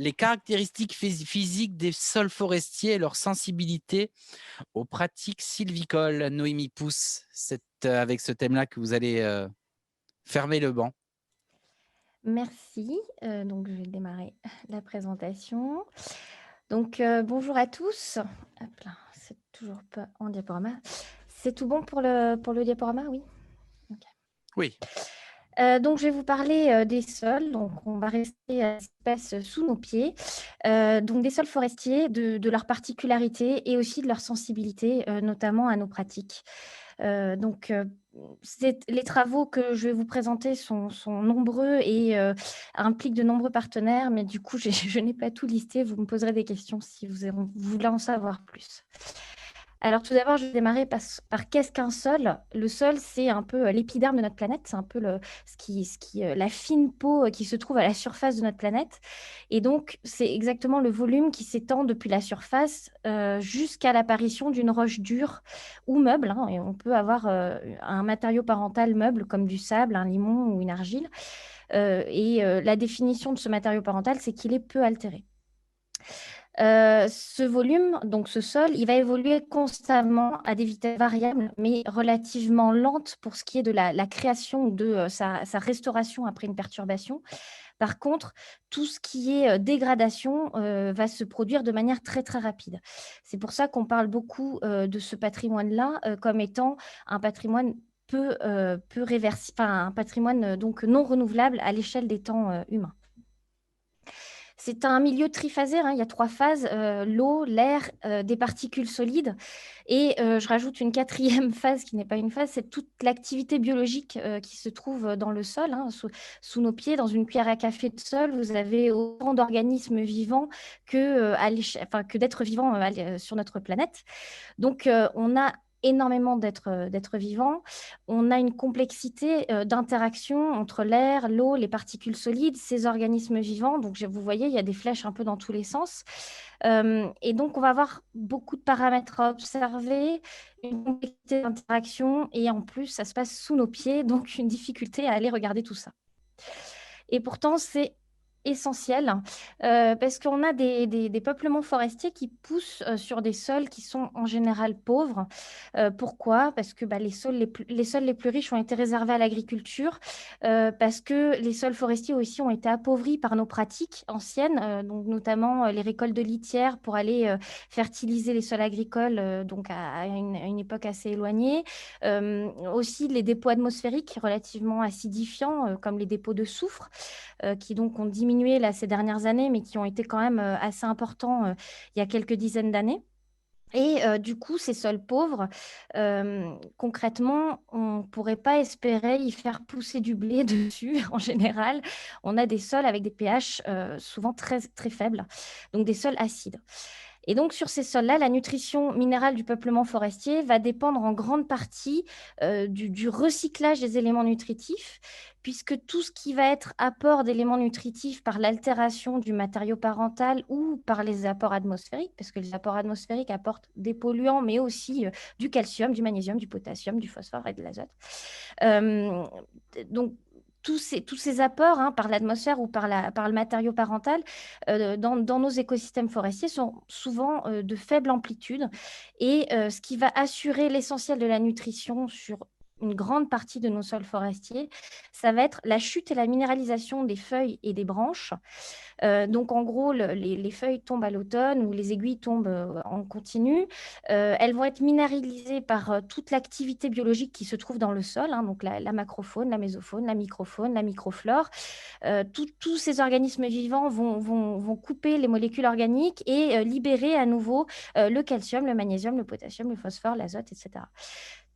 les caractéristiques physiques des sols forestiers et leur sensibilité aux pratiques sylvicoles. Noémie Pousse, c'est avec ce thème-là que vous allez fermer le banc. Merci. Donc je vais démarrer la présentation. Donc bonjour à tous. Hop là, c'est toujours pas en diaporama. C'est tout bon pour le diaporama? Oui? OK. Oui. Donc je vais vous parler, des sols. Donc on va rester à ce qui se passe sous nos pieds. Donc des sols forestiers, de leurs particularités et aussi de leur sensibilité, notamment à nos pratiques. Donc les travaux que je vais vous présenter sont nombreux et impliquent de nombreux partenaires, mais du coup, je n'ai pas tout listé. Vous me poserez des questions si vous voulez en savoir plus. Alors tout d'abord, je vais démarrer par qu'est-ce qu'un sol? Le sol, c'est un peu, l'épiderme de notre planète, c'est un peu la fine peau, qui se trouve à la surface de notre planète et donc c'est exactement le volume qui s'étend depuis la surface, jusqu'à l'apparition d'une roche dure ou meuble, hein, et on peut avoir, un matériau parental meuble comme du sable, un limon ou une argile, la définition de ce matériau parental, c'est qu'il est peu altéré. Ce volume, donc ce sol, il va évoluer constamment à des vitesses variables, mais relativement lentes pour ce qui est de la création ou de sa restauration après une perturbation. Par contre, tout ce qui est dégradation va se produire de manière très, très rapide. C'est pour ça qu'on parle beaucoup de ce patrimoine-là comme étant un patrimoine peu réversible, enfin un patrimoine donc non renouvelable à l'échelle des temps humains. C'est un milieu triphasé, hein, il y a 3 phases, l'eau, l'air, des particules solides et je rajoute une quatrième phase qui n'est pas une phase, c'est toute l'activité biologique, qui se trouve dans le sol, hein, sous nos pieds. Dans une cuillère à café de sol, vous avez autant d'organismes vivants que d'êtres vivants, sur notre planète. Donc on a énormément d'êtres vivants. On a une complexité, d'interactions entre l'air, l'eau, les particules solides, ces organismes vivants. Donc vous voyez, il y a des flèches un peu dans tous les sens. Et donc on va avoir beaucoup de paramètres à observer, une complexité d'interaction et en plus, ça se passe sous nos pieds, donc une difficulté à aller regarder tout ça. Et pourtant, c'est essentiel, parce qu'on a des peuplements forestiers qui poussent, sur des sols qui sont en général pauvres. Pourquoi? Parce que, bah, les sols les plus riches ont été réservés à l'agriculture, parce que les sols forestiers aussi ont été appauvris par nos pratiques anciennes, donc notamment, les récoltes de litière pour aller, fertiliser les sols agricoles, donc à une époque assez éloignée. Aussi les dépôts atmosphériques relativement acidifiants, comme les dépôts de soufre, qui donc ont diminué là ces dernières années, mais qui ont été quand même, assez importants, il y a quelques dizaines d'années et du coup, ces sols pauvres, concrètement, on ne pourrait pas espérer y faire pousser du blé dessus en général. On a des sols avec des pH, souvent très, très faibles, donc des sols acides. Et donc sur ces sols-là, la nutrition minérale du peuplement forestier va dépendre en grande partie, du recyclage des éléments nutritifs, puisque tout ce qui va être apport d'éléments nutritifs par l'altération du matériau parental ou par les apports atmosphériques, parce que les apports atmosphériques apportent des polluants, mais aussi, du calcium, du magnésium, du potassium, du phosphore et de l'azote. Hem, donc tous ces apports, hein, par l'atmosphère ou par le matériau parental, dans nos écosystèmes forestiers sont souvent, de faible amplitude et ce qui va assurer l'essentiel de la nutrition sur une grande partie de nos sols forestiers, ça va être la chute et la minéralisation des feuilles et des branches. Donc en gros, les feuilles tombent à l'automne ou les aiguilles tombent, en continu. Elles vont être minéralisées par, toute l'activité biologique qui se trouve dans le sol, hein, donc la macrofaune, la mésofaune, la microfaune, la microflore. Tous ces organismes vivants vont couper les molécules organiques et libérer à nouveau, le calcium, le magnésium, le potassium, le phosphore, l'azote et cetera.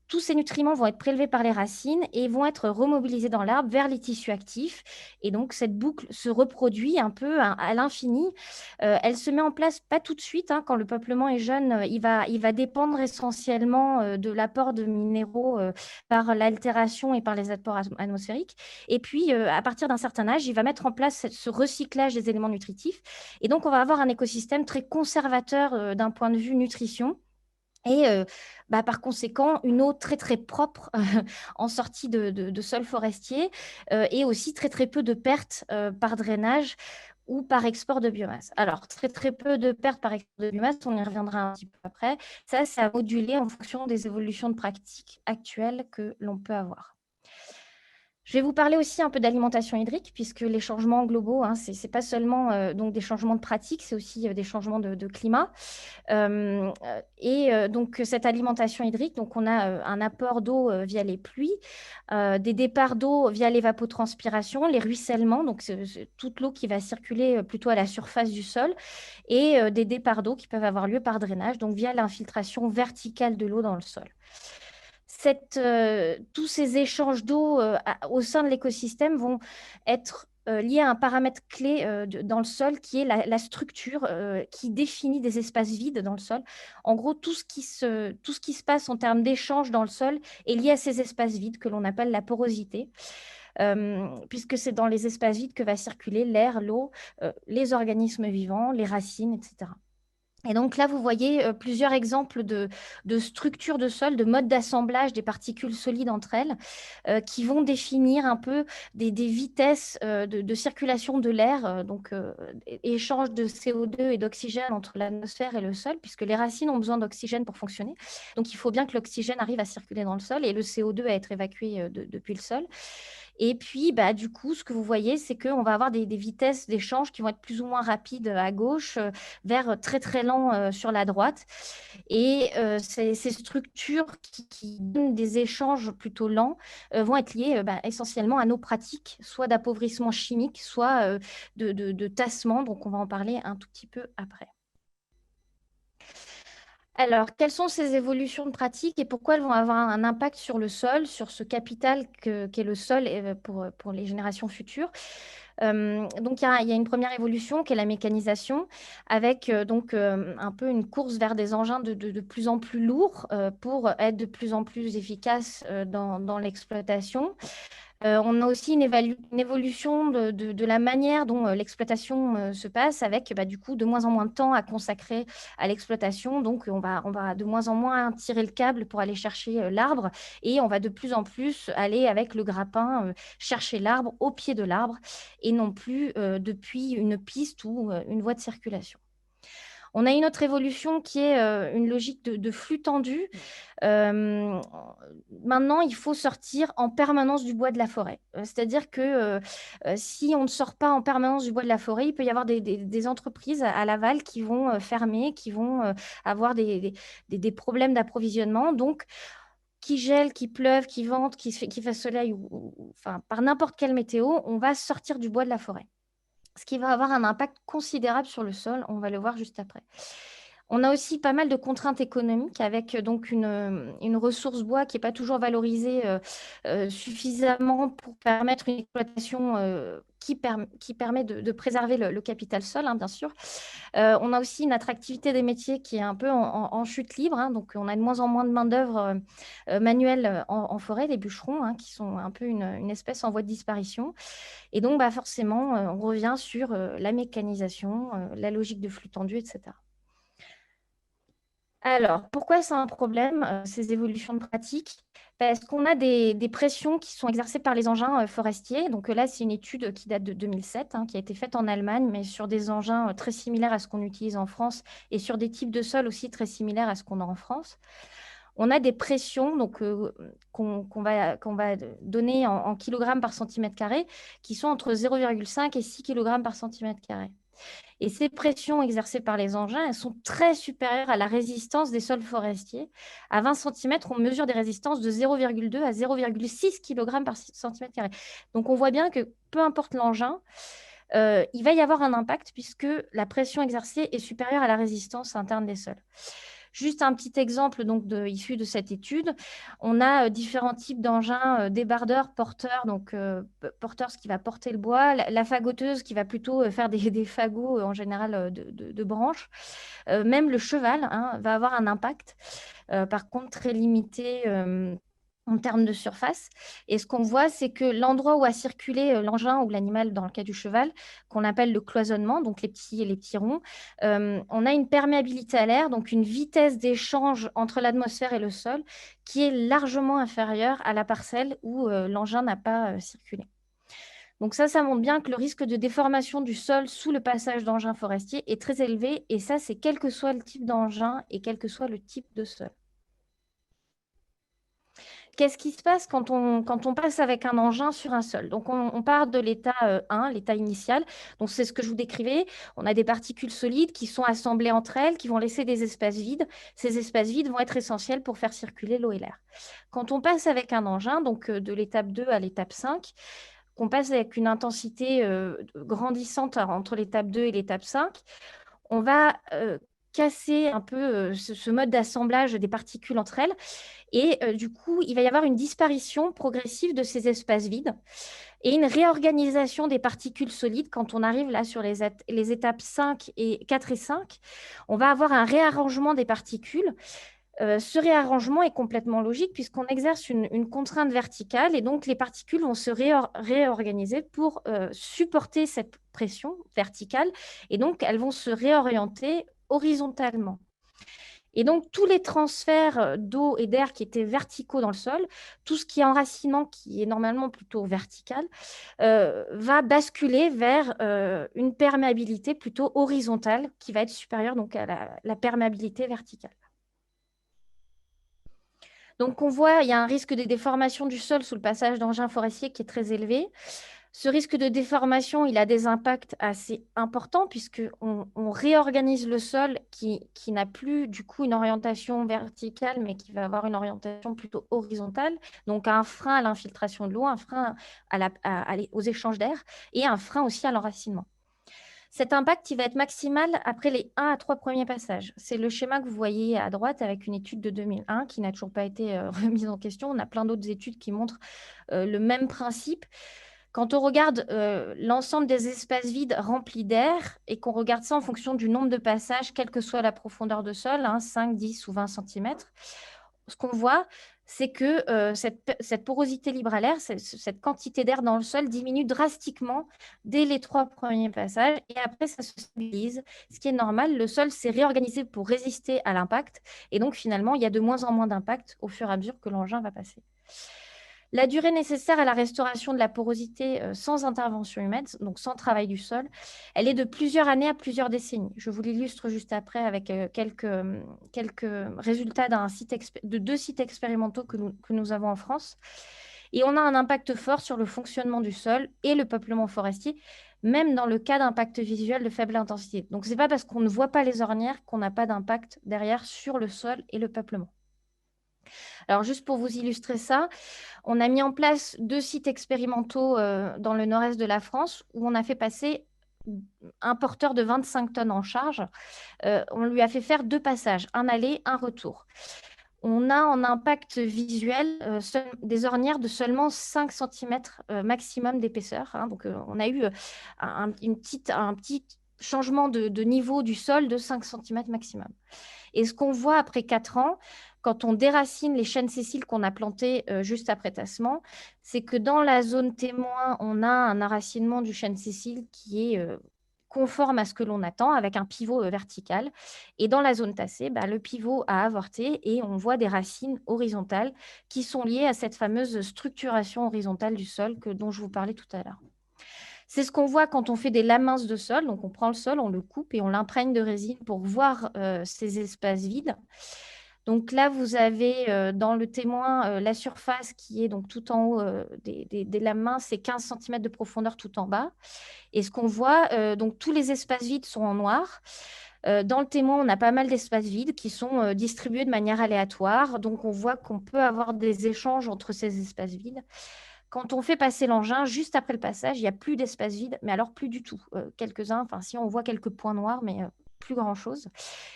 Tous ces nutriments vont être prélevés par les racines et vont être remobilisés dans l'arbre vers les tissus actifs et donc cette boucle se reproduit un peu à l'infini. Elle se met en place pas tout de suite, hein, quand le peuplement est jeune, il va dépendre essentiellement, de l'apport de minéraux, par l'altération et par les apports atmosphériques et puis, à partir d'un certain âge, il va mettre en place ce recyclage des éléments nutritifs et donc on va avoir un écosystème très conservateur, d'un point de vue nutrition et bah, par conséquent, une eau très, très propre en sortie de sol forestier et aussi très, très peu de pertes par drainage ou par export de biomasse. Alors, très, très peu de pertes par export de biomasse, on y reviendra un petit peu après. Ça, c'est à moduler en fonction des évolutions de pratiques actuelles que l'on peut avoir. Je vais vous parler aussi un peu d'alimentation hydrique, puisque les changements globaux, hein, ce n'est pas seulement donc des changements de pratiques, c'est aussi des changements de climat. Donc, cette alimentation hydrique, donc on a un apport d'eau via les pluies, des départs d'eau via l'évapotranspiration, les ruissellements, donc c'est toute l'eau qui va circuler plutôt à la surface du sol, et des départs d'eau qui peuvent avoir lieu par drainage, donc via l'infiltration verticale de l'eau dans le sol. Tous ces échanges d'eau au sein de l'écosystème vont être liés à un paramètre clé dans le sol qui est la structure qui définit des espaces vides dans le sol. En gros, tout ce qui se passe en termes d'échange dans le sol est lié à ces espaces vides que l'on appelle la porosité. Puisque c'est dans les espaces vides que va circuler l'air, l'eau, les organismes vivants, les racines, etc. Et donc là, vous voyez plusieurs exemples de structures de sol, de modes d'assemblage des particules solides entre elles, qui vont définir un peu des vitesses de circulation de l'air, échange de CO2 et d'oxygène entre l'atmosphère et le sol, puisque les racines ont besoin d'oxygène pour fonctionner. Donc il faut bien que l'oxygène arrive à circuler dans le sol et le CO2 à être évacué depuis le sol. Et puis, du coup, ce que vous voyez, c'est qu'on va avoir des vitesses d'échange qui vont être plus ou moins rapides à gauche, vers très très lent sur la droite. Et ces structures qui donnent des échanges plutôt lents vont être liées essentiellement à nos pratiques, soit d'appauvrissement chimique, soit de tassement. Donc, on va en parler un tout petit peu après. Alors, quelles sont ces évolutions de pratiques et pourquoi elles vont avoir un impact sur le sol, sur ce capital qu'est le sol pour les générations futures? Donc, il y a une première évolution qui est la mécanisation, avec un peu une course vers des engins de plus en plus lourds pour être de plus en plus efficaces dans l'exploitation. On a aussi une évolution de la manière dont l'exploitation se passe, avec du coup de moins en moins de temps à consacrer à l'exploitation. Donc, on va de moins en moins tirer le câble pour aller chercher l'arbre, et on va de plus en plus aller avec le grappin chercher l'arbre au pied de l'arbre, et non plus depuis une piste ou une voie de circulation. On a une autre évolution qui est une logique de flux tendu. Maintenant, il faut sortir en permanence du bois de la forêt. C'est-à-dire que si on ne sort pas en permanence du bois de la forêt, il peut y avoir des entreprises à l'aval qui vont fermer, qui vont avoir des problèmes d'approvisionnement. Donc, qu'il gèle, qu'il pleuve, qu'il vente, qu'il fasse soleil, enfin, par n'importe quelle météo, on va sortir du bois de la forêt, ce qui va avoir un impact considérable sur le sol. On va le voir juste après. On a aussi pas mal de contraintes économiques, avec donc une ressource bois qui n'est pas toujours valorisée suffisamment pour permettre une exploitation qui permet de préserver le capital sol, hein, bien sûr. On a aussi une attractivité des métiers qui est un peu en chute libre, hein. Donc on a de moins en moins de main-d'œuvre manuelle en forêt, les bûcherons, hein, qui sont un peu une espèce en voie de disparition. Et donc forcément, on revient sur la mécanisation, la logique de flux tendu, etc. Alors, pourquoi c'est un problème, ces évolutions de pratiques? Parce qu'on a des pressions qui sont exercées par les engins forestiers. Donc là, c'est une étude qui date de 2007, hein, qui a été faite en Allemagne, mais sur des engins très similaires à ce qu'on utilise en France, et sur des types de sols aussi très similaires à ce qu'on a en France. On a des pressions donc, qu'on va donner en kilogrammes par centimètre carré, qui sont entre 0,5 et 6 kilogrammes par centimètre carré. Et ces pressions exercées par les engins, elles sont très supérieures à la résistance des sols forestiers. À 20 cm, on mesure des résistances de 0,2 à 0,6 kg par centimètre carré. Donc, on voit bien que peu importe l'engin, il va y avoir un impact, puisque la pression exercée est supérieure à la résistance interne des sols. Juste un petit exemple donc issu de cette étude. On a différents types d'engins, débardeurs, porteurs, donc porteurs, ce qui va porter le bois, la fagoteuse qui va plutôt faire des fagots en général de branches. Même le cheval, hein, va avoir un impact, par contre très limité en termes de surface. Et ce qu'on voit, c'est que l'endroit où a circulé l'engin ou l'animal, dans le cas du cheval, qu'on appelle le cloisonnement, donc les petits ronds, on a une perméabilité à l'air, donc une vitesse d'échange entre l'atmosphère et le sol qui est largement inférieure à la parcelle où l'engin n'a pas circulé. Donc ça montre bien que le risque de déformation du sol sous le passage d'engins forestiers est très élevé. Et ça, c'est quel que soit le type d'engin et quel que soit le type de sol. Qu'est-ce qui se passe quand on passe avec un engin sur un sol? Donc, on part de l'état 1, l'état initial. Donc, c'est ce que je vous décrivais. On a des particules solides qui sont assemblées entre elles, qui vont laisser des espaces vides. Ces espaces vides vont être essentiels pour faire circuler l'eau et l'air. Quand on passe avec un engin, donc de l'étape 2 à l'étape 5, qu'on passe avec une intensité grandissante entre l'étape 2 et l'étape 5, on va casser un peu ce mode d'assemblage des particules entre elles. Et du coup, il va y avoir une disparition progressive de ces espaces vides et une réorganisation des particules solides. Quand on arrive là sur les étapes 5 et 4 et 5, on va avoir un réarrangement des particules. Ce réarrangement est complètement logique puisqu'on exerce une contrainte verticale et donc les particules vont se réorganiser pour supporter cette pression verticale et donc elles vont se réorienter horizontalement. Et donc, tous les transferts d'eau et d'air qui étaient verticaux dans le sol, tout ce qui est enracinement, qui est normalement plutôt vertical, va basculer vers une perméabilité plutôt horizontale qui va être supérieure donc, à la perméabilité verticale. Donc, on voit, il y a un risque de déformation du sol sous le passage d'engins forestiers qui est très élevé. Ce risque de déformation, il a des impacts assez importants puisqu'on réorganise le sol qui n'a plus du coup une orientation verticale, mais qui va avoir une orientation plutôt horizontale. Donc un frein à l'infiltration de l'eau, un frein aux échanges d'air et un frein aussi à l'enracinement. Cet impact, il va être maximal après les 1 à 3 premiers passages. C'est le schéma que vous voyez à droite avec une étude de 2001 qui n'a toujours pas été remise en question. On a plein d'autres études qui montrent le même principe. Quand on regarde l'ensemble des espaces vides remplis d'air et qu'on regarde ça en fonction du nombre de passages, quelle que soit la profondeur de sol, 5, 10 ou 20 cm, ce qu'on voit, c'est que cette porosité libre à l'air, cette quantité d'air dans le sol diminue drastiquement dès les 3 premiers passages et après ça se stabilise, ce qui est normal. Le sol s'est réorganisé pour résister à l'impact et donc finalement, il y a de moins en moins d'impact au fur et à mesure que l'engin va passer. La durée nécessaire à la restauration de la porosité sans intervention humaine, donc sans travail du sol, elle est de plusieurs années à plusieurs décennies. Je vous l'illustre juste après avec quelques résultats de 2 sites expérimentaux que nous avons en France. Et on a un impact fort sur le fonctionnement du sol et le peuplement forestier, même dans le cas d'impact visuel de faible intensité. Donc, ce n'est pas parce qu'on ne voit pas les ornières qu'on n'a pas d'impact derrière sur le sol et le peuplement. Alors, juste pour vous illustrer ça, on a mis en place 2 sites expérimentaux dans le nord-est de la France où on a fait passer un porteur de 25 tonnes en charge. On lui a fait faire 2 passages, un aller, un retour. On a en impact visuel des ornières de seulement 5 cm maximum d'épaisseur. Donc, on a eu un petit changement de niveau du sol de 5 cm maximum. Et ce qu'on voit après 4 ans, quand on déracine les chênes sessiles qu'on a plantés juste après tassement, c'est que dans la zone témoin, on a un enracinement du chêne sessile qui est conforme à ce que l'on attend, avec un pivot vertical. Et dans la zone tassée, le pivot a avorté et on voit des racines horizontales qui sont liées à cette fameuse structuration horizontale du sol dont je vous parlais tout à l'heure. C'est ce qu'on voit quand on fait des lamins de sol. Donc, on prend le sol, on le coupe et on l'imprègne de résine pour voir ces espaces vides. Donc là, vous avez dans le témoin la surface qui est donc tout en haut des lamins, c'est 15 cm de profondeur tout en bas. Et ce qu'on voit, donc tous les espaces vides sont en noir. Dans le témoin, on a pas mal d'espaces vides qui sont distribués de manière aléatoire. Donc, on voit qu'on peut avoir des échanges entre ces espaces vides. Quand on fait passer l'engin, juste après le passage, il n'y a plus d'espace vide, mais alors plus du tout. Quelques-uns, enfin si on voit quelques points noirs, mais plus grand-chose.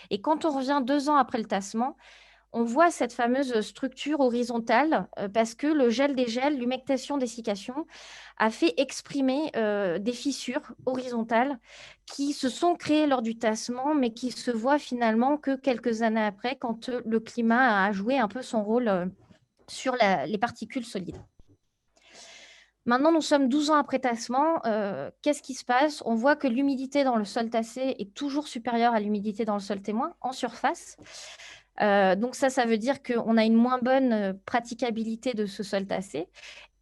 Et quand on revient 2 ans après le tassement, on voit cette fameuse structure horizontale parce que le gel des gels, l'humectation, dessiccation a fait exprimer des fissures horizontales qui se sont créées lors du tassement, mais qui se voient finalement que quelques années après, quand le climat a joué un peu son rôle sur les particules solides. Maintenant, nous sommes 12 ans après tassement. Qu'est-ce qui se passe? On voit que l'humidité dans le sol tassé est toujours supérieure à l'humidité dans le sol témoin en surface. Donc ça veut dire qu'on a une moins bonne praticabilité de ce sol tassé.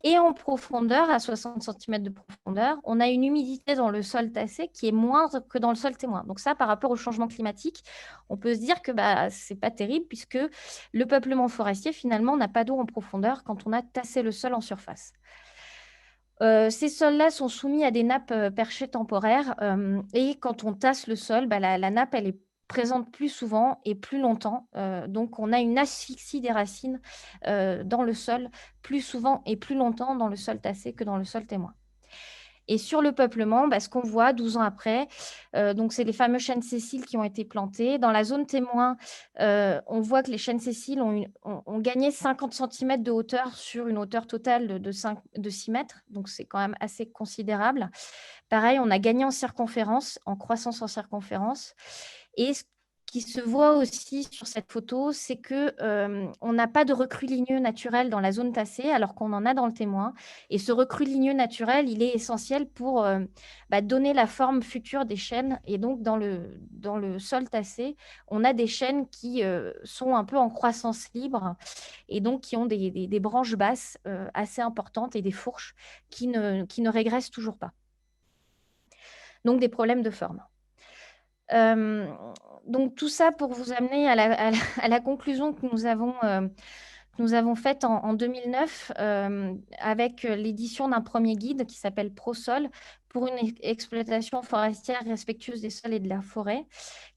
Et en profondeur, à 60 centimètres de profondeur, on a une humidité dans le sol tassé qui est moindre que dans le sol témoin. Donc ça, par rapport au changement climatique, on peut se dire que ce n'est pas terrible puisque le peuplement forestier, finalement, n'a pas d'eau en profondeur quand on a tassé le sol en surface. Ces sols-là sont soumis à des nappes perchées temporaires et quand on tasse le sol, la nappe, elle est présente plus souvent et plus longtemps. Donc, on a une asphyxie des racines dans le sol plus souvent et plus longtemps dans le sol tassé que dans le sol témoin. Et sur le peuplement, ce qu'on voit 12 ans après, donc c'est les fameux chênes sessiles qui ont été plantés. Dans la zone témoin, on voit que les chênes sessiles ont gagné 50 cm de hauteur sur une hauteur totale de 6 mètres. Donc c'est quand même assez considérable. Pareil, on a gagné en circonférence, en croissance en circonférence. Et ce qui se voit aussi sur cette photo, c'est qu'on n'a pas de recrue ligneux naturel dans la zone tassée, alors qu'on en a dans le témoin. Et ce recrue ligneux naturel, il est essentiel pour donner la forme future des chênes. Et donc, dans le sol tassé, on a des chênes qui sont un peu en croissance libre et donc qui ont des branches basses assez importantes et des fourches qui ne régressent toujours pas. Donc, des problèmes de forme. Donc, tout ça pour vous amener à la conclusion que nous avons faite en 2009 avec l'édition d'un premier guide qui s'appelle ProSol pour une exploitation forestière respectueuse des sols et de la forêt,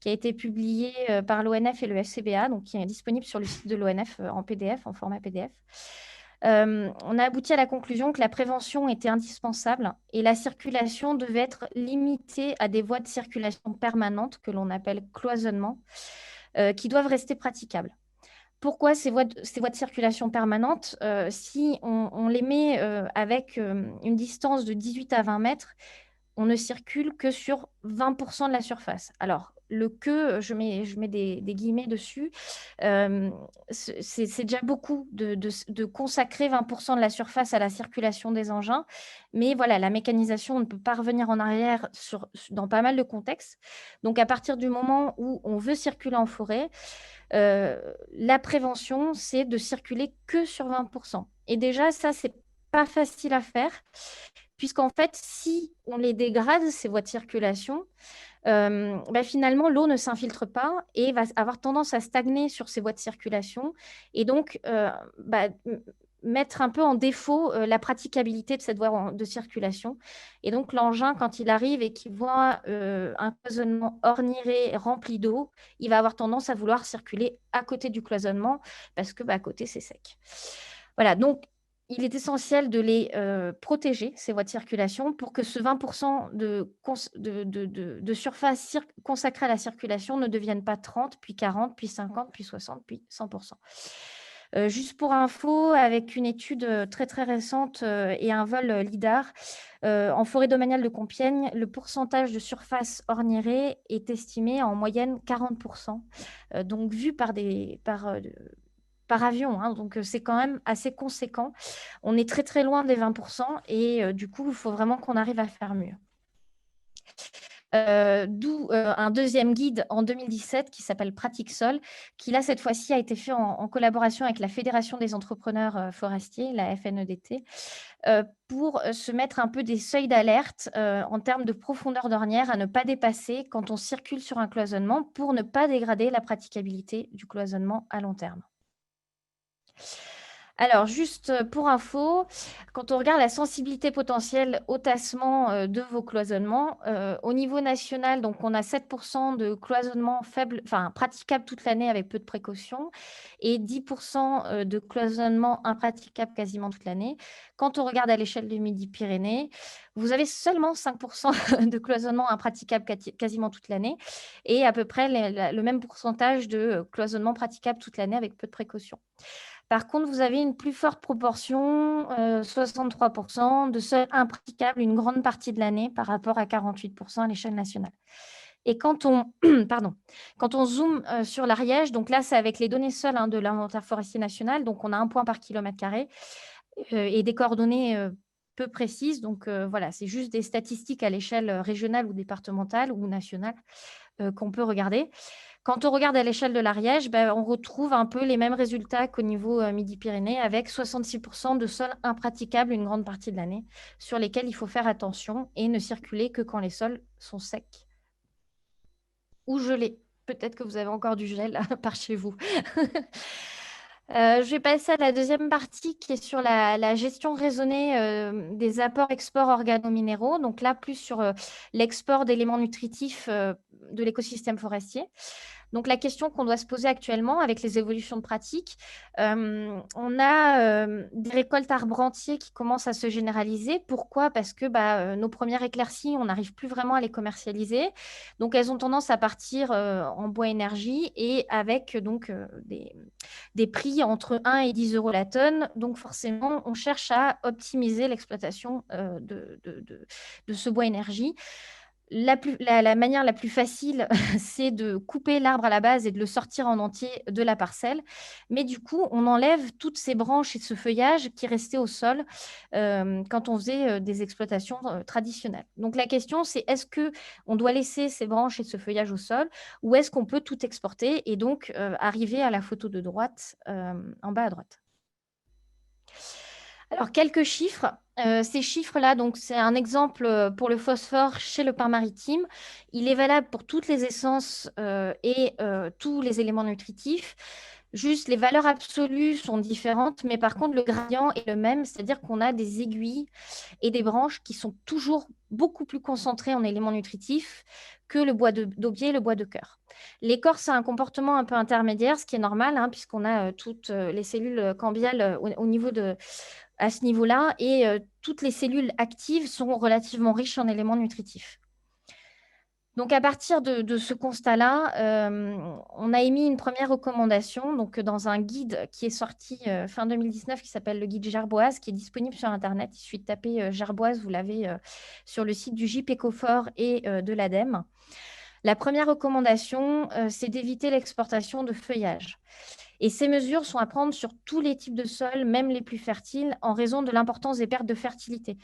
qui a été publié par l'ONF et le FCBA, donc qui est disponible sur le site de l'ONF en PDF, en format PDF. On a abouti à la conclusion que la prévention était indispensable et la circulation devait être limitée à des voies de circulation permanentes que l'on appelle cloisonnement, qui doivent rester praticables. Pourquoi ces voies de circulation permanentes si on les met avec une distance de 18 à 20 mètres, on ne circule que sur 20% de la surface. Alors, le que, je mets des guillemets dessus, c'est déjà beaucoup de consacrer 20% de la surface à la circulation des engins. Mais voilà, la mécanisation, on ne peut pas revenir en arrière dans pas mal de contextes. Donc, à partir du moment où on veut circuler en forêt, la prévention, c'est de circuler que sur 20%. Et déjà, ça, c'est pas facile à faire, puisqu'en fait, si on les dégrade, ces voies de circulation, finalement, l'eau ne s'infiltre pas et va avoir tendance à stagner sur ces voies de circulation et donc mettre un peu en défaut la praticabilité de cette voie de circulation. Et donc, l'engin, quand il arrive et qu'il voit un cloisonnement orniré rempli d'eau, il va avoir tendance à vouloir circuler à côté du cloisonnement parce que à côté, c'est sec. Voilà, donc il est essentiel de les protéger, ces voies de circulation, pour que ce 20% de surface consacrée à la circulation ne devienne pas 30, puis 40, puis 50, puis 60, puis 100%. Juste pour info, avec une étude très très récente et un vol LIDAR, en forêt domaniale de Compiègne, le pourcentage de surface ornirée est estimé à en moyenne 40%, donc vu par avion, hein, donc c'est quand même assez conséquent. On est très très loin des 20% et du coup, il faut vraiment qu'on arrive à faire mieux. D'où un deuxième guide en 2017 qui s'appelle Pratique Sol, qui là, cette fois-ci, a été fait en collaboration avec la Fédération des entrepreneurs forestiers, la FNEDT, pour se mettre un peu des seuils d'alerte en termes de profondeur d'ornière à ne pas dépasser quand on circule sur un cloisonnement pour ne pas dégrader la praticabilité du cloisonnement à long terme. Alors, juste pour info, quand on regarde la sensibilité potentielle au tassement de vos cloisonnements, au niveau national, donc on a 7% de cloisonnement faible, praticable toute l'année avec peu de précautions et 10% de cloisonnement impraticable quasiment toute l'année. Quand on regarde à l'échelle du Midi-Pyrénées, vous avez seulement 5% de cloisonnement impraticable quasiment toute l'année et à peu près le même pourcentage de cloisonnement praticable toute l'année avec peu de précautions. Par contre, vous avez une plus forte proportion, 63%, de sols impraticables une grande partie de l'année par rapport à 48% à l'échelle nationale. Et quand on, quand on zoome sur l'Ariège, donc là, c'est avec les données sols de l'inventaire forestier national, donc on a 1 point par kilomètre carré et des coordonnées peu précises. Donc voilà, c'est juste des statistiques à l'échelle régionale ou départementale ou nationale qu'on peut regarder. Quand on regarde à l'échelle de l'Ariège, on retrouve un peu les mêmes résultats qu'au niveau Midi-Pyrénées, avec 66% de sols impraticables une grande partie de l'année, sur lesquels il faut faire attention et ne circuler que quand les sols sont secs ou gelés. Peut-être que vous avez encore du gel par chez vous. Je vais passer à la deuxième partie qui est sur la gestion raisonnée des apports-exports organominéraux. Donc là, plus sur l'export d'éléments nutritifs de l'écosystème forestier. Donc la question qu'on doit se poser actuellement avec les évolutions de pratique, on a des récoltes arbres entiers qui commencent à se généraliser. Pourquoi? Parce que nos premières éclaircies, on n'arrive plus vraiment à les commercialiser. Donc elles ont tendance à partir en bois énergie et avec donc des prix entre 1 et 10 euros la tonne. Donc forcément, on cherche à optimiser l'exploitation de ce bois énergie. La manière la plus facile, c'est de couper l'arbre à la base et de le sortir en entier de la parcelle. Mais du coup, on enlève toutes ces branches et ce feuillage qui restait au sol quand on faisait des exploitations traditionnelles. Donc la question, c'est est-ce qu'on doit laisser ces branches et ce feuillage au sol ou est-ce qu'on peut tout exporter et donc arriver à la photo de droite, en bas à droite. Alors, quelques chiffres. Ces chiffres-là, donc c'est un exemple pour le phosphore chez le pain maritime. Il est valable pour toutes les essences et tous les éléments nutritifs. Juste, les valeurs absolues sont différentes, mais par contre, le gradient est le même, c'est-à-dire qu'on a des aiguilles et des branches qui sont toujours beaucoup plus concentrées en éléments nutritifs que le bois d'aubier et le bois de cœur. L'écorce a un comportement un peu intermédiaire, ce qui est normal, hein, puisqu'on a toutes les cellules cambiales à ce niveau-là, et toutes les cellules actives sont relativement riches en éléments nutritifs. Donc, à partir de ce constat-là, on a émis une première recommandation donc, dans un guide qui est sorti fin 2019 qui s'appelle le guide Gerboise, qui est disponible sur Internet. Il suffit de taper Gerboise, vous l'avez sur le site du GIP Écofort et de l'ADEME. La première recommandation, c'est d'éviter l'exportation de feuillage. Et ces mesures sont à prendre sur tous les types de sols, même les plus fertiles, en raison de l'importance des pertes de fertilité.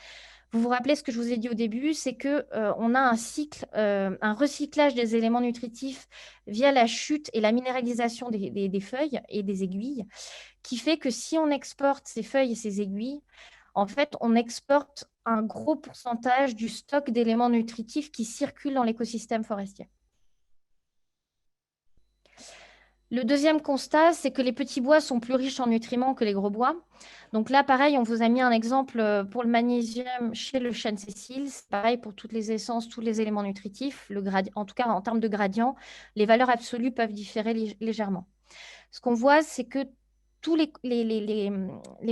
Vous vous rappelez ce que je vous ai dit au début, c'est qu'on a un cycle, un recyclage des éléments nutritifs via la chute et la minéralisation des feuilles et des aiguilles, qui fait que si on exporte ces feuilles et ces aiguilles, en fait, on exporte un gros pourcentage du stock d'éléments nutritifs qui circulent dans l'écosystème forestier. Le deuxième constat, c'est que les petits bois sont plus riches en nutriments que les gros bois. Donc là, pareil, on vous a mis un exemple pour le magnésium chez le chêne Cécile. C'est pareil pour toutes les essences, tous les éléments nutritifs. En tout cas, en termes de gradient, les valeurs absolues peuvent différer légèrement. Ce qu'on voit, c'est que tous les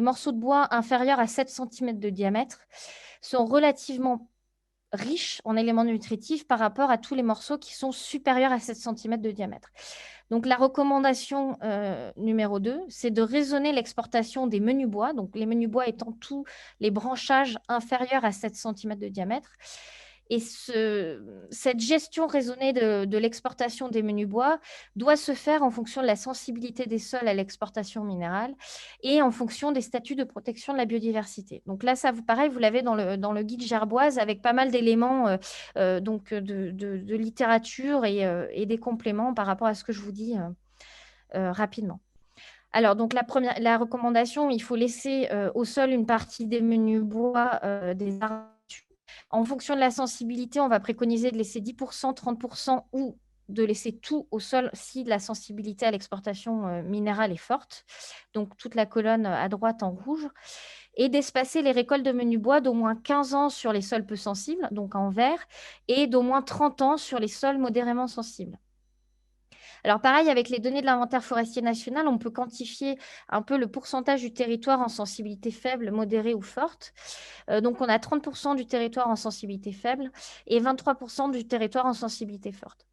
morceaux de bois inférieurs à 7 cm de diamètre sont relativement riches en éléments nutritifs par rapport à tous les morceaux qui sont supérieurs à 7 cm de diamètre. Donc, la recommandation numéro 2, c'est de raisonner l'exportation des menus bois, donc les menus bois étant tous les branchages inférieurs à 7 cm de diamètre. Et cette gestion raisonnée de l'exportation des menus bois doit se faire en fonction de la sensibilité des sols à l'exportation minérale et en fonction des statuts de protection de la biodiversité. Donc là, ça, pareil, vous l'avez dans le guide Gerboise avec pas mal d'éléments de littérature et des compléments par rapport à ce que je vous dis rapidement. Alors, donc la recommandation, il faut laisser au sol une partie des menus bois des arbres. En fonction de la sensibilité, on va préconiser de laisser 10%, 30% ou de laisser tout au sol si la sensibilité à l'exportation minérale est forte. Donc, toute la colonne à droite en rouge. Et d'espacer les récoltes de menus bois d'au moins 15 ans sur les sols peu sensibles, donc en vert, et d'au moins 30 ans sur les sols modérément sensibles. Alors pareil, avec les données de l'inventaire forestier national, on peut quantifier un peu le pourcentage du territoire en sensibilité faible, modérée ou forte. Donc on a 30% du territoire en sensibilité faible et 23% du territoire en sensibilité forte.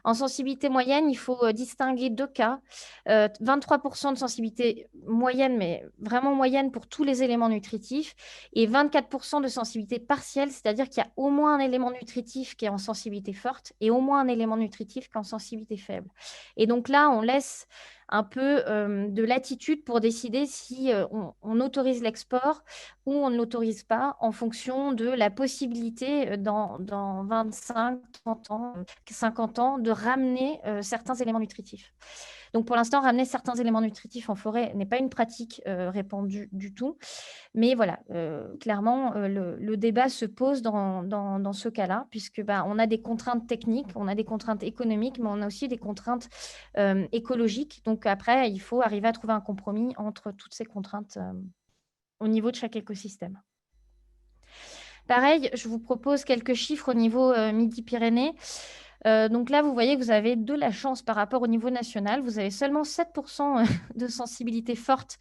En sensibilité moyenne, il faut distinguer deux cas. 23% de sensibilité moyenne, mais vraiment moyenne pour tous les éléments nutritifs, et 24% de sensibilité partielle, c'est-à-dire qu'il y a au moins un élément nutritif qui est en sensibilité forte et au moins un élément nutritif qui est en sensibilité faible. Et donc là, on laisse un peu de latitude pour décider si on autorise l'export ou on ne l'autorise pas en fonction de la possibilité dans 25, 30 ans, 50 ans de ramener certains éléments nutritifs. Donc pour l'instant, ramener certains éléments nutritifs en forêt n'est pas une pratique répandue du tout. Mais voilà, clairement, le débat se pose dans ce cas-là, puisque on a des contraintes techniques, on a des contraintes économiques, mais on a aussi des contraintes écologiques. Donc après, il faut arriver à trouver un compromis entre toutes ces contraintes au niveau de chaque écosystème. Pareil, je vous propose quelques chiffres au niveau Midi-Pyrénées. Donc là, vous voyez que vous avez de la chance par rapport au niveau national. Vous avez seulement 7% de sensibilité forte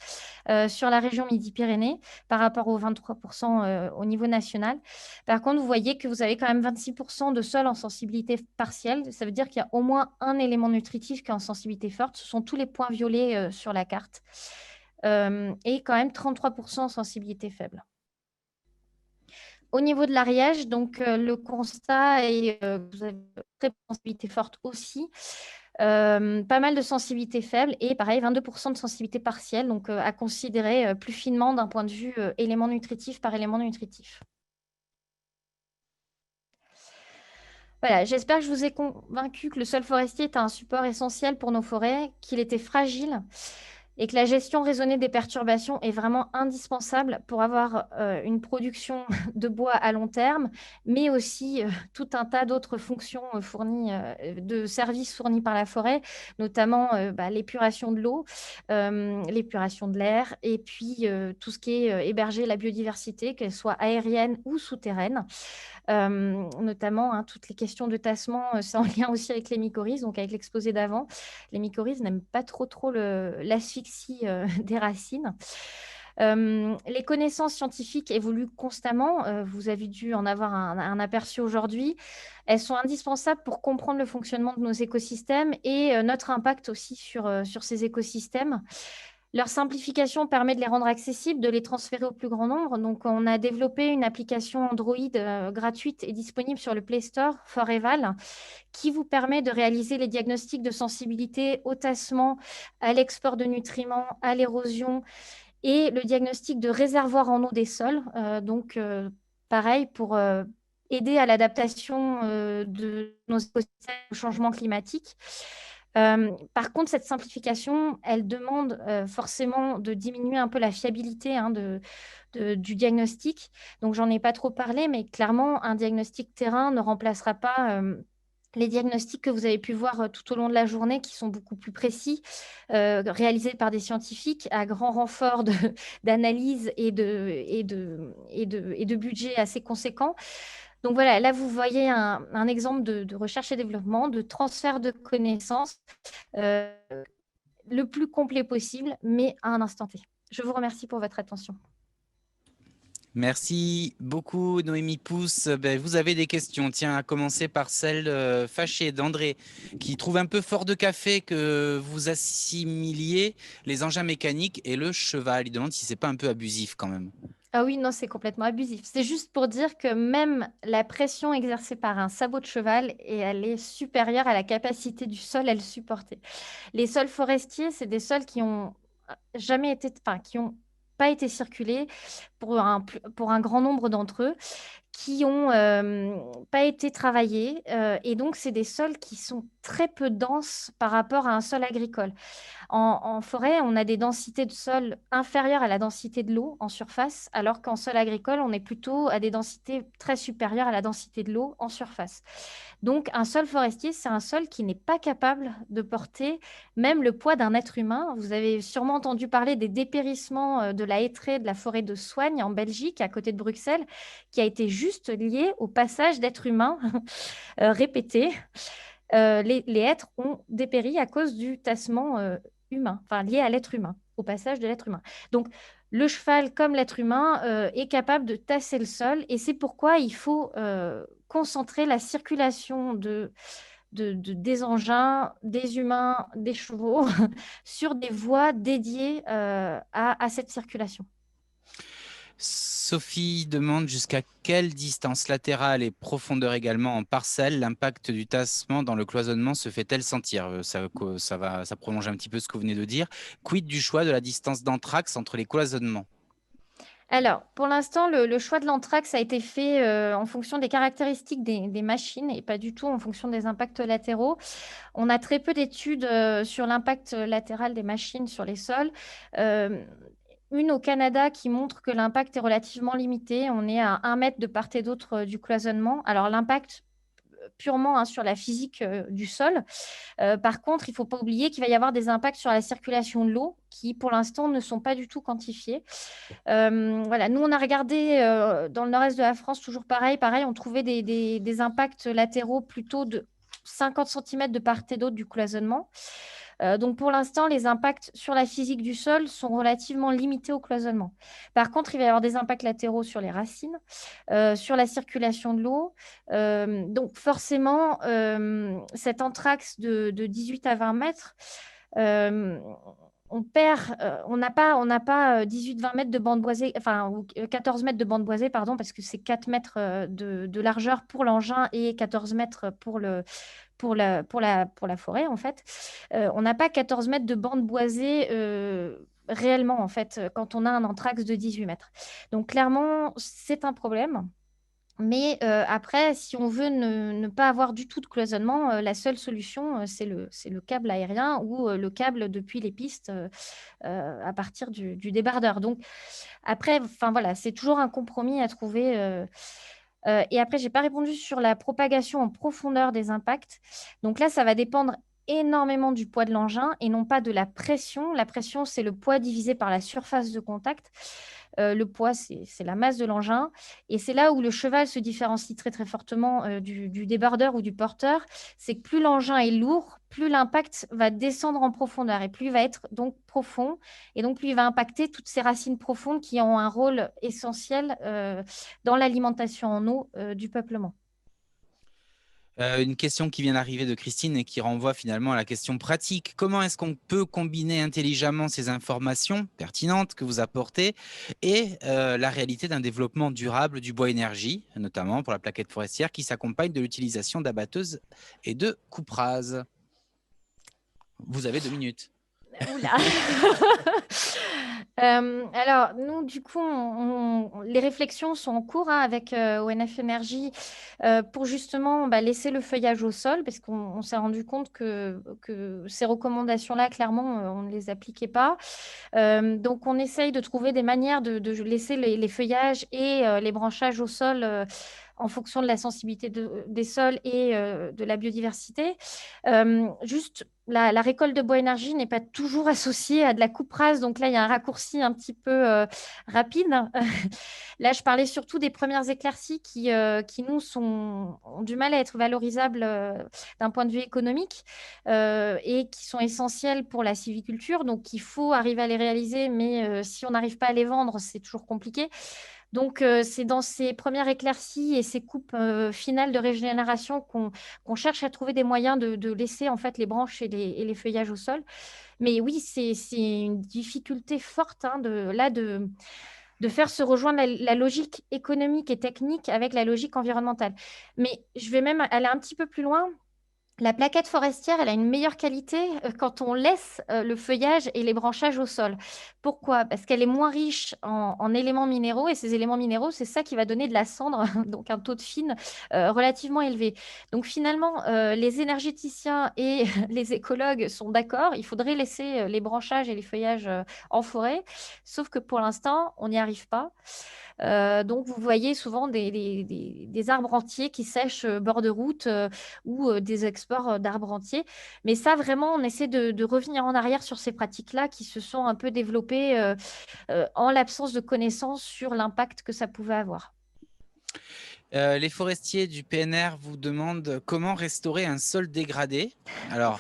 sur la région Midi-Pyrénées par rapport aux 23% au niveau national. Par contre, vous voyez que vous avez quand même 26% de sol en sensibilité partielle. Ça veut dire qu'il y a au moins un élément nutritif qui est en sensibilité forte. Ce sont tous les points violets sur la carte. Et quand même 33% en sensibilité faible. Au niveau de l'Ariège, donc le constat est que vous avez très sensibilité forte aussi, pas mal de sensibilité faible et pareil 22% de sensibilité partielle, donc à considérer plus finement d'un point de vue élément nutritif par élément nutritif. Voilà, j'espère que je vous ai convaincu que le sol forestier est un support essentiel pour nos forêts, qu'il était fragile et que la gestion raisonnée des perturbations est vraiment indispensable pour avoir une production de bois à long terme, mais aussi tout un tas d'autres fonctions fournies, de services fournis par la forêt, notamment l'épuration de l'eau, l'épuration de l'air, et puis tout ce qui est héberger la biodiversité, qu'elle soit aérienne ou souterraine. Notamment toutes les questions de tassement, c'est en lien aussi avec les mycorhizes, donc avec l'exposé d'avant. Les mycorhizes n'aiment pas trop l'asphyxie des racines. Les connaissances scientifiques évoluent constamment. Vous avez dû en avoir un aperçu aujourd'hui. Elles sont indispensables pour comprendre le fonctionnement de nos écosystèmes et notre impact aussi sur ces écosystèmes. Leur simplification permet de les rendre accessibles, de les transférer au plus grand nombre. Donc, on a développé une application Android gratuite et disponible sur le Play Store, Foreval, qui vous permet de réaliser les diagnostics de sensibilité au tassement, à l'export de nutriments, à l'érosion et le diagnostic de réservoir en eau des sols. Pareil, pour aider à l'adaptation de nos écosystèmes au changement climatique. Par contre, cette simplification, elle demande forcément de diminuer un peu la fiabilité du diagnostic. Donc, j'en ai pas trop parlé, mais clairement, un diagnostic terrain ne remplacera pas les diagnostics que vous avez pu voir tout au long de la journée, qui sont beaucoup plus précis, réalisés par des scientifiques à grand renfort d'analyse et de budget assez conséquent. Donc voilà, là, vous voyez un exemple de recherche et développement, de transfert de connaissances le plus complet possible, mais à un instant T. Je vous remercie pour votre attention. Merci beaucoup, Noémie Pousse. Vous avez des questions. Tiens, à commencer par celle fâchée d'André, qui trouve un peu fort de café que vous assimiliez les engins mécaniques et le cheval. Il demande si c'est pas un peu abusif quand même. Ah oui, non, c'est complètement abusif. C'est juste pour dire que même la pression exercée par un sabot de cheval, elle est supérieure à la capacité du sol à le supporter. Les sols forestiers, c'est des sols qui ont jamais été, enfin, qui ont pas été circulés pour un grand nombre d'entre eux, qui n'ont pas été travaillés. Et donc, c'est des sols qui sont très peu denses par rapport à un sol agricole. En forêt, on a des densités de sol inférieures à la densité de l'eau en surface, alors qu'en sol agricole, on est plutôt à des densités très supérieures à la densité de l'eau en surface. Donc, un sol forestier, c'est un sol qui n'est pas capable de porter même le poids d'un être humain. Vous avez sûrement entendu parler des dépérissements de la hêtraie de la forêt de Soignes en Belgique, à côté de Bruxelles, qui a été juste lié au passage d'êtres humains répétés. Les hêtres ont dépéri à cause du tassement humain, enfin lié à l'être humain, au passage de l'être humain. Donc, le cheval, comme l'être humain, est capable de tasser le sol et c'est pourquoi il faut concentrer la circulation des engins, des humains, des chevaux sur des voies dédiées à cette circulation. Sophie demande jusqu'à quelle distance latérale et profondeur également en parcelle l'impact du tassement dans le cloisonnement se fait-elle sentir? Ça prolonge un petit peu ce que vous venez de dire. Quid du choix de la distance d'anthrax entre les cloisonnements? Alors, pour l'instant, le choix de l'anthrax a été fait en fonction des caractéristiques des machines et pas du tout en fonction des impacts latéraux. On a très peu d'études sur l'impact latéral des machines sur les sols. Euh, une au Canada qui montre que l'impact est relativement limité. On est à 1 mètre de part et d'autre du cloisonnement. Alors, l'impact purement sur la physique du sol. Par contre, il ne faut pas oublier qu'il va y avoir des impacts sur la circulation de l'eau qui, pour l'instant, ne sont pas du tout quantifiés. Voilà. Nous, on a regardé dans le nord-est de la France, toujours pareil, on trouvait des impacts latéraux plutôt de 50 cm de part et d'autre du cloisonnement. Donc, pour l'instant, les impacts sur la physique du sol sont relativement limités au cloisonnement. Par contre, il va y avoir des impacts latéraux sur les racines, sur la circulation de l'eau. Donc, forcément, cet anthrax de 18 à 20 mètres, on perd, on n'a pas 18-20 mètres de bande boisée, enfin, ou 14 mètres de bande boisée, pardon, parce que c'est 4 mètres de largeur pour l'engin et 14 mètres pour la forêt, en fait. On n'a pas 14 mètres de bande boisée réellement, en fait, quand on a un anthrax de 18 mètres. Donc, clairement, c'est un problème. Mais après, si on veut ne pas avoir du tout de cloisonnement, la seule solution, c'est le câble aérien ou le câble depuis les pistes à partir du débardeur. Donc, après, enfin voilà, c'est toujours un compromis à trouver. Et après, je n'ai pas répondu sur la propagation en profondeur des impacts. Donc là, ça va dépendre énormément du poids de l'engin et non pas de la pression. La pression, c'est le poids divisé par la surface de contact. Le poids, c'est la masse de l'engin. Et c'est là où le cheval se différencie très, très fortement du débardeur ou du porteur. C'est que plus l'engin est lourd, plus l'impact va descendre en profondeur et plus il va être donc profond. Et donc, plus il va impacter toutes ces racines profondes qui ont un rôle essentiel dans l'alimentation en eau du peuplement. Une question qui vient d'arriver de Christine et qui renvoie finalement à la question pratique. Comment est-ce qu'on peut combiner intelligemment ces informations pertinentes que vous apportez et la réalité d'un développement durable du bois énergie, notamment pour la plaquette forestière, qui s'accompagne de l'utilisation d'abatteuses et de coupe-rases? Vous avez 2 minutes. Oula. Alors, nous, du coup, les réflexions sont en cours avec ONF Énergie pour justement laisser le feuillage au sol, parce qu'on s'est rendu compte que ces recommandations-là, clairement, on ne les appliquait pas. Donc, on essaye de trouver des manières de laisser les feuillages et les branchages au sol en fonction de la sensibilité des sols et de la biodiversité. Juste, la récolte de bois énergie n'est pas toujours associée à de la coupe rase. Donc là, il y a un raccourci un petit peu rapide. Là, je parlais surtout des premières éclaircies qui nous, ont du mal à être valorisables d'un point de vue économique et qui sont essentielles pour la sylviculture. Donc, il faut arriver à les réaliser, mais si on n'arrive pas à les vendre, c'est toujours compliqué. Donc, c'est dans ces premières éclaircies et ces coupes finales de régénération qu'on cherche à trouver des moyens de laisser en fait les branches et les feuillages au sol. Mais oui, c'est une difficulté forte de faire se rejoindre la logique économique et technique avec la logique environnementale. Mais je vais même aller un petit peu plus loin. La plaquette forestière, elle a une meilleure qualité quand on laisse le feuillage et les branchages au sol. Pourquoi? Parce qu'elle est moins riche en éléments minéraux et ces éléments minéraux, c'est ça qui va donner de la cendre, donc un taux de fine relativement élevé. Donc finalement, les énergéticiens et les écologues sont d'accord, il faudrait laisser les branchages et les feuillages en forêt, sauf que pour l'instant, on n'y arrive pas. Donc, vous voyez souvent des arbres entiers qui sèchent bord de route ou des exports d'arbres entiers. Mais ça, vraiment, on essaie de revenir en arrière sur ces pratiques-là qui se sont un peu développées en l'absence de connaissances sur l'impact que ça pouvait avoir. Les forestiers du PNR vous demandent comment restaurer un sol dégradé. Alors,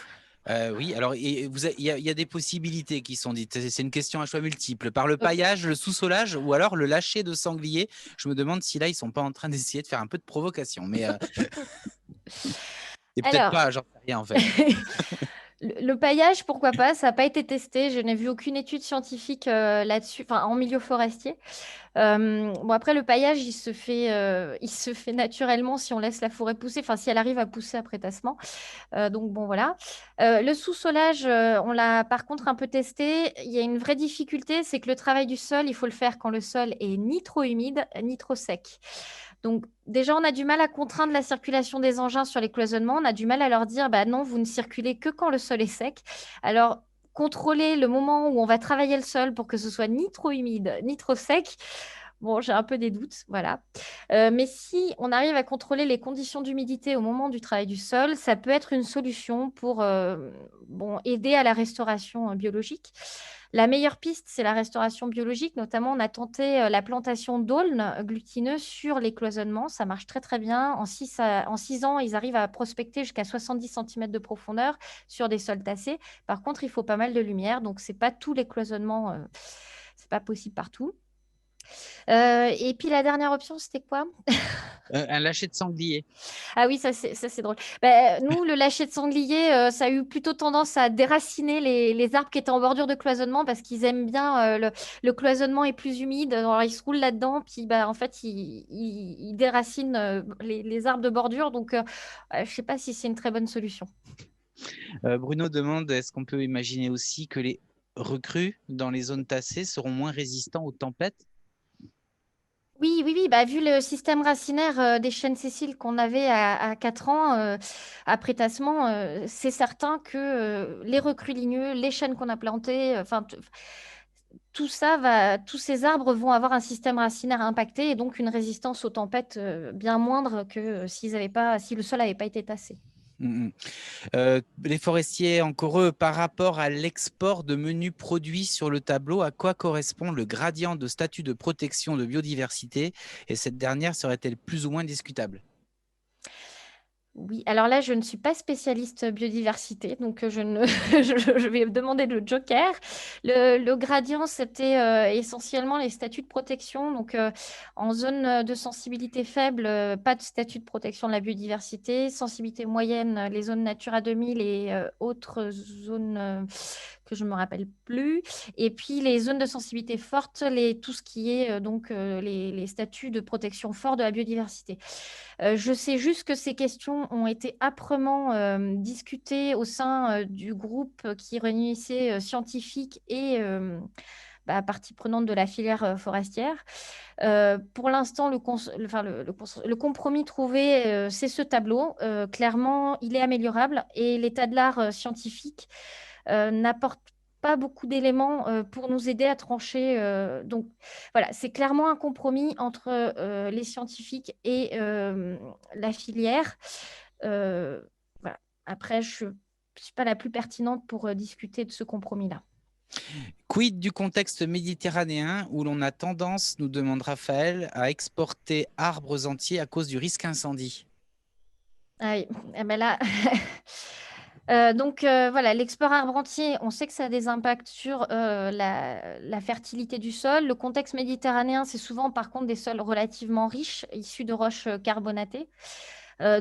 oui, alors il y a des possibilités qui sont dites. C'est une question à choix multiples. Par le paillage, le sous-solage ou alors le lâcher de sanglier. Je me demande si là, ils ne sont pas en train d'essayer de faire un peu de provocation. Mais et peut-être Alors, pas, j'en sais rien en fait. Le paillage, pourquoi pas? Ça n'a pas été testé. Je n'ai vu aucune étude scientifique là-dessus, enfin, en milieu forestier. Bon, après, le paillage, il se fait naturellement si on laisse la forêt pousser, enfin, si elle arrive à pousser après tassement. Donc, bon, voilà. Le sous-solage, on l'a par contre un peu testé. Il y a une vraie difficulté, c'est que le travail du sol, il faut le faire quand le sol est ni trop humide, ni trop sec. Donc, déjà, on a du mal à contraindre la circulation des engins sur les cloisonnements. On a du mal à leur dire, bah non, vous ne circulez que quand le sol est sec. Alors, contrôler le moment où on va travailler le sol pour que ce soit ni trop humide, ni trop sec, bon, j'ai un peu des doutes, voilà. Mais si on arrive à contrôler les conditions d'humidité au moment du travail du sol, ça peut être une solution pour bon, aider à la restauration biologique. La meilleure piste, c'est la restauration biologique. Notamment, on a tenté la plantation d'aulnes glutineux sur les cloisonnements. Ça marche très, très bien. En 6 ans, ils arrivent à prospecter jusqu'à 70 cm de profondeur sur des sols tassés. Par contre, il faut pas mal de lumière. Donc, ce n'est pas tous les cloisonnements, c'est pas possible partout. Et puis, la dernière option, c'était quoi? Un lâcher de sanglier. Ah oui, ça c'est drôle. Bah, nous, le lâcher de sanglier, ça a eu plutôt tendance à déraciner les arbres qui étaient en bordure de cloisonnement parce qu'ils aiment bien le cloisonnement est plus humide. Alors, ils se roulent là-dedans, puis bah, en fait, ils déracinent les arbres de bordure. Donc, je ne sais pas si c'est une très bonne solution. Bruno demande, est-ce qu'on peut imaginer aussi que les recrues dans les zones tassées seront moins résistants aux tempêtes? Oui, oui, oui. Bah, vu le système racinaire des chênes sessiles qu'on avait à 4 ans après tassement, c'est certain que les recrues ligneux, les chênes qu'on a plantés, enfin, tout ça tous ces arbres vont avoir un système racinaire impacté et donc une résistance aux tempêtes bien moindre que si le sol n'avait pas été tassé. Mm, mm. Les forestiers encore eux, par rapport à l'export de menus produits sur le tableau, à quoi correspond le gradient de statut de protection de biodiversité et cette dernière serait-elle plus ou moins discutable? Oui, alors là, je ne suis pas spécialiste biodiversité, donc je, ne... je vais demander le joker. Le gradient, c'était essentiellement les statuts de protection. Donc, en zone de sensibilité faible, pas de statut de protection de la biodiversité. Sensibilité moyenne, les zones Natura 2000 et autres zones que je ne me rappelle plus. Et puis, les zones de sensibilité forte, tout ce qui est les statuts de protection forts de la biodiversité. Je sais juste que ces questions ont été âprement discutées au sein du groupe qui réunissait scientifiques et parties prenantes de la filière forestière. Pour l'instant, le compromis trouvé, c'est ce tableau. Clairement, il est améliorable et l'état de l'art scientifique n'apporte pas beaucoup d'éléments pour nous aider à trancher. Donc, voilà, c'est clairement un compromis entre les scientifiques et la filière. Euh, voilà. Après, je ne suis pas la plus pertinente pour discuter de ce compromis-là. Quid du contexte méditerranéen où l'on a tendance, nous demande Raphaël, à exporter arbres entiers à cause du risque incendie? Ah oui, eh ben là, voilà, l'export arbre entier, on sait que ça a des impacts sur la fertilité du sol. Le contexte méditerranéen, c'est souvent par contre des sols relativement riches, issus de roches carbonatées.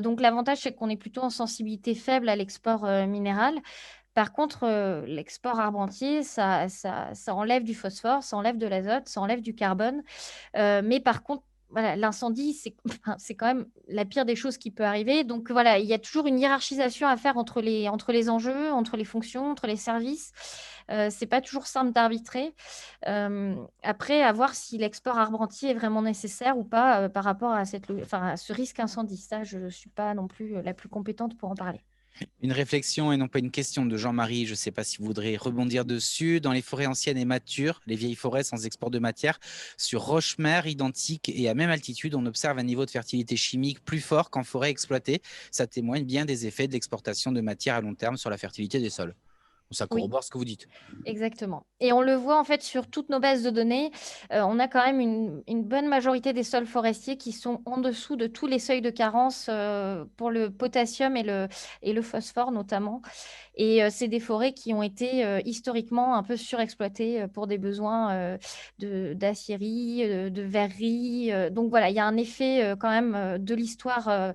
Donc l'avantage, c'est qu'on est plutôt en sensibilité faible à l'export minéral. Par contre, l'export arbre entier, ça enlève du phosphore, ça enlève de l'azote, ça enlève du carbone. Mais par contre, voilà, l'incendie, c'est enfin, c'est quand même la pire des choses qui peut arriver. Donc voilà, il y a toujours une hiérarchisation à faire entre les enjeux, entre les fonctions, entre les services. C'est pas toujours simple d'arbitrer. Après, à voir si l'export arbre entier est vraiment nécessaire ou pas par rapport à à ce risque incendie. Ça, je ne suis pas non plus la plus compétente pour en parler. Une réflexion et non pas une question de Jean-Marie. Je ne sais pas si vous voudrez rebondir dessus. Dans les forêts anciennes et matures, les vieilles forêts sans export de matière, sur roche-mère identique et à même altitude, on observe un niveau de fertilité chimique plus fort qu'en forêt exploitée. Ça témoigne bien des effets de l'exportation de matière à long terme sur la fertilité des sols. Ça Oui. corrobore ce que vous dites. Exactement. Et on le voit en fait sur toutes nos bases de données, on a quand même une bonne majorité des sols forestiers qui sont en dessous de tous les seuils de carence pour le potassium et le phosphore notamment. Et c'est des forêts qui ont été historiquement un peu surexploitées pour des besoins d'aciérie, de verrerie. Donc voilà, il y a un effet quand même de l'histoire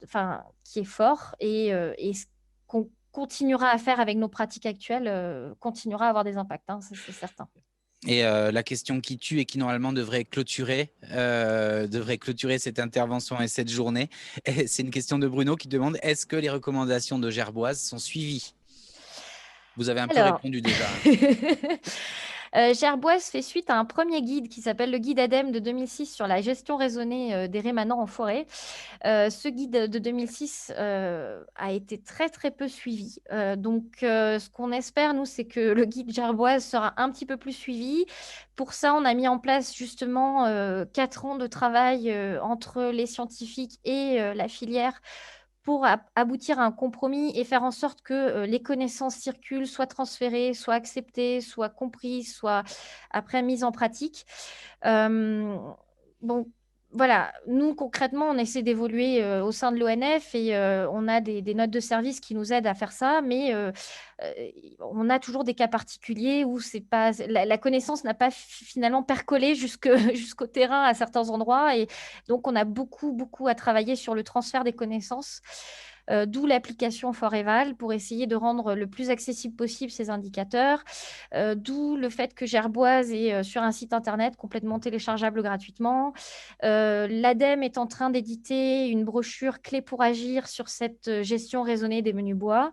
enfin, qui est fort et ce qu'on continuera à faire avec nos pratiques actuelles continuera à avoir des impacts, hein, c'est certain. Et la question qui tue et qui normalement devrait clôturer cette intervention et cette journée, c'est une question de Bruno qui demande: est-ce que les recommandations de Gerboise sont suivies? Vous avez un peu Alors, répondu déjà. Gerboise fait suite à un premier guide qui s'appelle le guide ADEME de 2006 sur la gestion raisonnée des rémanents en forêt. Ce guide de 2006 a été très très peu suivi. Donc, ce qu'on espère, nous, c'est que le guide Gerboise sera un petit peu plus suivi. Pour ça, on a mis en place justement 4 ans de travail entre les scientifiques et la filière pour aboutir à un compromis et faire en sorte que les connaissances circulent, soient transférées, soient acceptées, soient comprises, soient après mises en pratique. Bon, voilà, nous concrètement, on essaie d'évoluer au sein de l'ONF et on a des notes de service qui nous aident à faire ça, mais on a toujours des cas particuliers où c'est pas, la connaissance n'a pas finalement percolé jusqu'au terrain à certains endroits et donc on a beaucoup, beaucoup à travailler sur le transfert des connaissances. D'où l'application Foreval pour essayer de rendre le plus accessible possible ces indicateurs. D'où le fait que Gerboise est sur un site internet complètement téléchargeable gratuitement. L'ADEME est en train d'éditer une brochure clé pour agir sur cette gestion raisonnée des menus bois.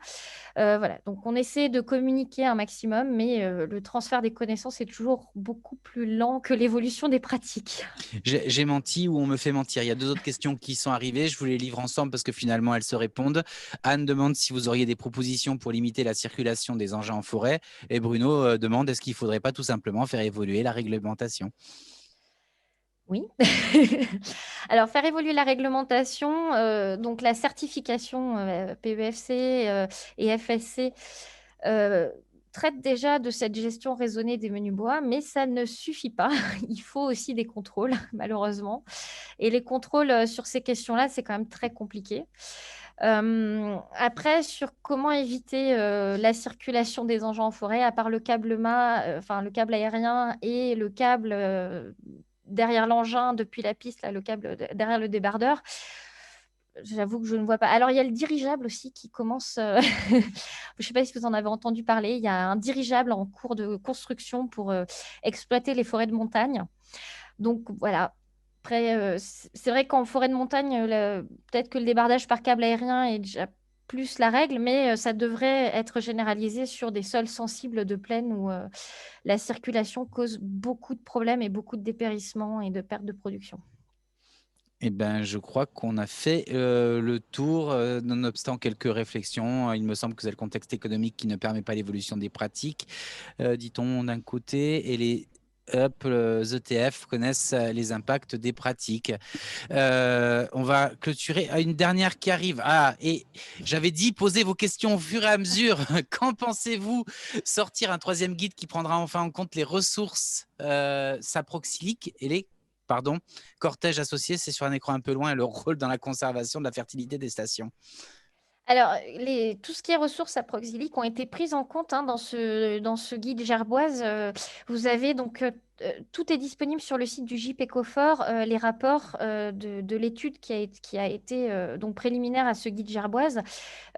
Voilà, donc on essaie de communiquer un maximum, mais le transfert des connaissances est toujours beaucoup plus lent que l'évolution des pratiques. J'ai menti ou on me fait mentir? Il y a 2 autres questions qui sont arrivées. Je vous les livre ensemble parce que finalement, elles se répondent. Anne demande si vous auriez des propositions pour limiter la circulation des engins en forêt. Et Bruno demande: est-ce qu'il ne faudrait pas tout simplement faire évoluer la réglementation? Oui. Alors, faire évoluer la réglementation, donc la certification PEFC et FSC traite déjà de cette gestion raisonnée des menus bois, mais ça ne suffit pas. Il faut aussi des contrôles, malheureusement. Et les contrôles sur ces questions-là, c'est quand même très compliqué. Après, sur comment éviter la circulation des engins en forêt, à part le câble mât, enfin le câble aérien et le câble derrière l'engin depuis la piste, là, le câble derrière le débardeur, j'avoue que je ne vois pas. Alors, il y a le dirigeable aussi qui commence. Je ne sais pas si vous en avez entendu parler. Il y a un dirigeable en cours de construction pour exploiter les forêts de montagne. Donc, voilà. Après, c'est vrai qu'en forêt de montagne, peut-être que le débardage par câble aérien est déjà plus la règle, mais ça devrait être généralisé sur des sols sensibles de plaine où la circulation cause beaucoup de problèmes et beaucoup de dépérissements et de pertes de production. Eh ben, je crois qu'on a fait le tour, nonobstant quelques réflexions. Il me semble que c'est le contexte économique qui ne permet pas l'évolution des pratiques, dit-on d'un côté, et les ETF connaissent les impacts des pratiques. On va clôturer. Une dernière qui arrive. Ah, et j'avais dit poser vos questions au fur et à mesure. Qu'en pensez-vous? Sortir un 3e guide qui prendra enfin en compte les ressources saproxyliques et les cortèges associés, c'est sur un écran un peu loin, et le rôle dans la conservation de la fertilité des stations. Alors, tout ce qui est ressources saproxyliques ont été prises en compte hein, dans ce guide Gerboise. Vous avez donc tout est disponible sur le site du GIP Ecofort, les rapports de l'étude qui a été donc préliminaire à ce guide Gerboise.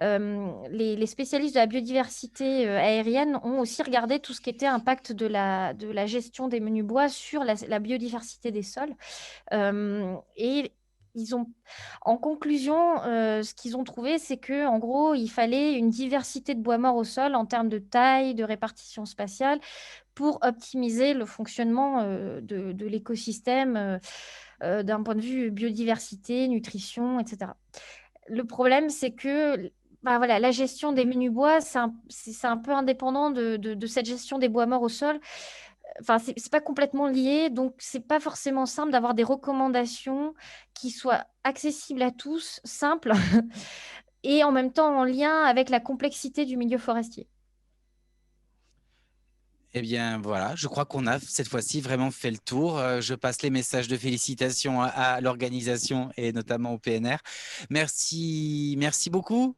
Les spécialistes de la biodiversité aérienne ont aussi regardé tout ce qui était impact de la gestion des menus bois sur la biodiversité des sols. Et ils ont, en conclusion, ce qu'ils ont trouvé, c'est que, en gros, il fallait une diversité de bois morts au sol en termes de taille, de répartition spatiale, pour optimiser le fonctionnement de l'écosystème d'un point de vue biodiversité, nutrition, etc. Le problème, c'est que bah voilà, la gestion des menus bois, c'est un peu indépendant de cette gestion des bois morts au sol. Enfin, c'est pas complètement lié, donc c'est pas forcément simple d'avoir des recommandations qui soient accessibles à tous, simples, et en même temps en lien avec la complexité du milieu forestier. Eh bien, voilà, je crois qu'on a cette fois-ci vraiment fait le tour. Je passe les messages de félicitations à l'organisation et notamment au PNR. Merci beaucoup.